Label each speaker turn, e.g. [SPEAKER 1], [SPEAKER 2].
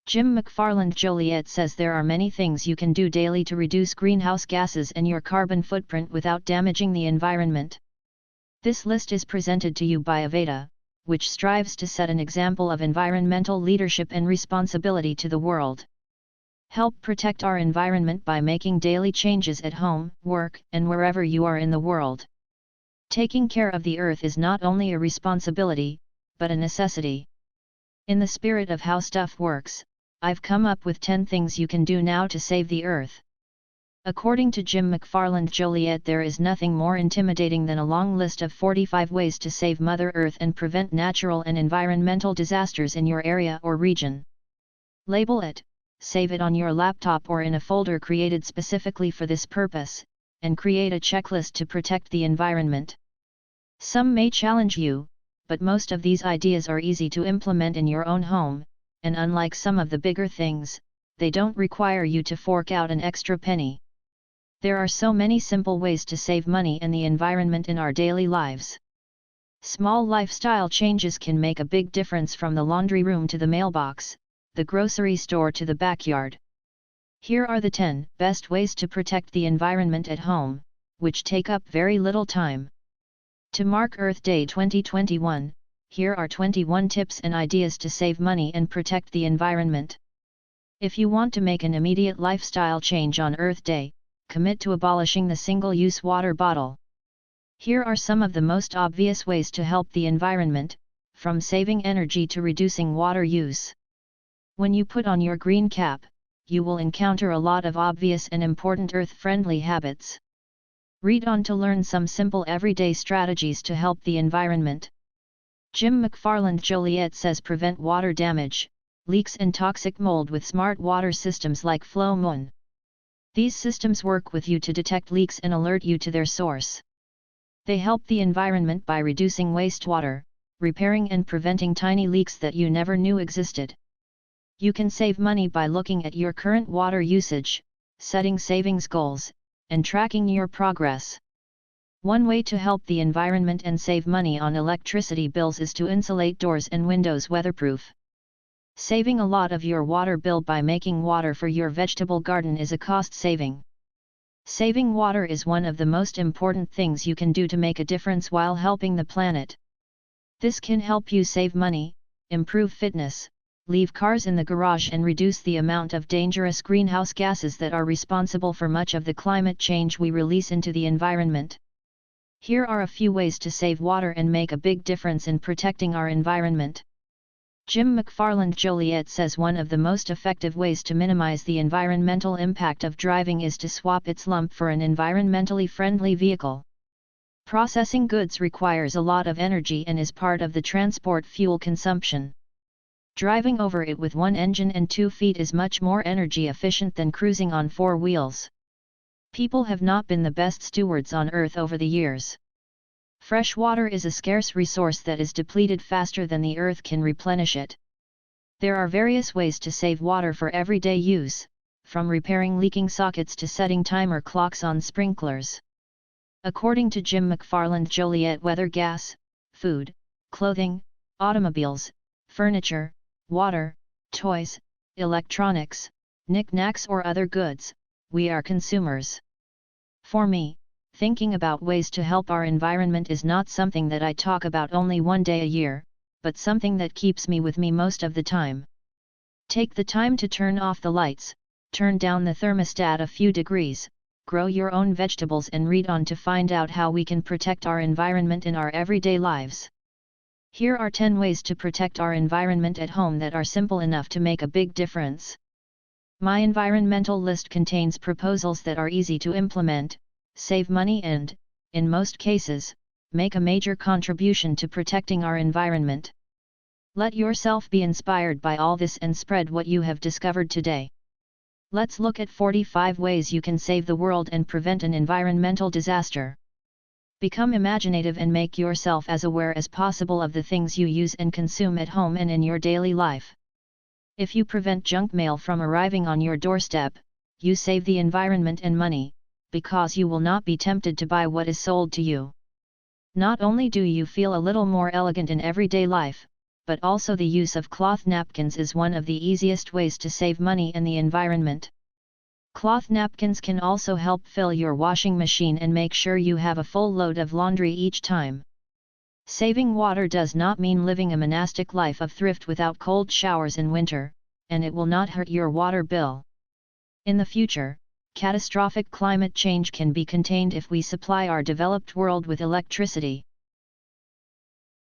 [SPEAKER 1] McFarland Joliet says there are many things you can do daily to reduce greenhouse gases and your carbon footprint without damaging the environment. This list is presented to you by Aveda, which strives to set an example of environmental leadership and responsibility to the world. Help protect our environment by making daily changes at home, work, and wherever you are in the world. Taking care of the earth is not only a responsibility, but a necessity. In the spirit of how stuff works, I've come up with 10 things you can do now to save the earth. According to McFarland Joliet, there is nothing more intimidating than a long list of 45 ways to save Mother Earth and prevent natural and environmental disasters in your area or region. Label it, save it on your laptop or in a folder created specifically for this purpose, and create a checklist to protect the environment. Some may challenge you, but most of these ideas are easy to implement in your own home, and unlike some of the bigger things, they don't require you to fork out an extra penny. There are so many simple ways to save money and the environment in our daily lives. Small lifestyle changes can make a big difference, from the laundry room to the mailbox, the grocery store to the backyard. Here are the 10 best ways to protect the environment at home, which take up very little time. To mark Earth Day 2021, here are 21 tips and ideas to save money and protect the environment. If you want to make an immediate lifestyle change on Earth Day, commit to abolishing the single-use water bottle. Here are some of the most obvious ways to help the environment, from saving energy to reducing water use. When you put on your green cap, you will encounter a lot of obvious and important earth-friendly habits. Read on to learn some simple everyday strategies to help the environment. McFarland Joliet says prevent water damage, leaks and toxic mold with smart water systems like Flow. These systems work with you to detect leaks and alert you to their source. They help the environment by reducing wastewater, repairing and preventing tiny leaks that you never knew existed. You can save money by looking at your current water usage, setting savings goals, and tracking your progress. One way to help the environment and save money on electricity bills is to insulate doors and windows weatherproof. Saving a lot of your water bill by making water for your vegetable garden is a cost saving. Saving water is one of the most important things you can do to make a difference while helping the planet. This can help you save money, improve fitness, leave cars in the garage, and reduce the amount of dangerous greenhouse gases that are responsible for much of the climate change we release into the environment. Here are a few ways to save water and make a big difference in protecting our environment. McFarland Joliet says one of the most effective ways to minimize the environmental impact of driving is to swap its lump for an environmentally friendly vehicle. Processing goods requires a lot of energy and is part of the transport fuel consumption. Driving over it with one engine and 2 feet is much more energy efficient than cruising on 4 wheels. People have not been the best stewards on Earth over the years. Fresh water is a scarce resource that is depleted faster than the Earth can replenish it. There are various ways to save water for everyday use, from repairing leaking sockets to setting timer clocks on sprinklers. According to McFarland Joliet, whether gas, food, clothing, automobiles, furniture, water, toys, electronics, knickknacks or other goods, we are consumers. For me, thinking about ways to help our environment is not something that I talk about only one day a year, but something that keeps me with me most of the time. Take the time to turn off the lights, turn down the thermostat a few degrees, grow your own vegetables, and read on to find out how we can protect our environment in our everyday lives. Here are 10 ways to protect our environment at home that are simple enough to make a big difference. My environmental list contains proposals that are easy to implement, save money and, in most cases, make a major contribution to protecting our environment. Let yourself be inspired by all this and spread what you have discovered today. Let's look at 45 ways you can save the world and prevent an environmental disaster. Become imaginative and make yourself as aware as possible of the things you use and consume at home and in your daily life. If you prevent junk mail from arriving on your doorstep, you save the environment and money, because you will not be tempted to buy what is sold to you. Not only do you feel a little more elegant in everyday life, but also the use of cloth napkins is one of the easiest ways to save money and the environment. Cloth napkins can also help fill your washing machine and make sure you have a full load of laundry each time. Saving water does not mean living a monastic life of thrift without cold showers in winter, and it will not hurt your water bill. In the future, catastrophic climate change can be contained if we supply our developed world with electricity.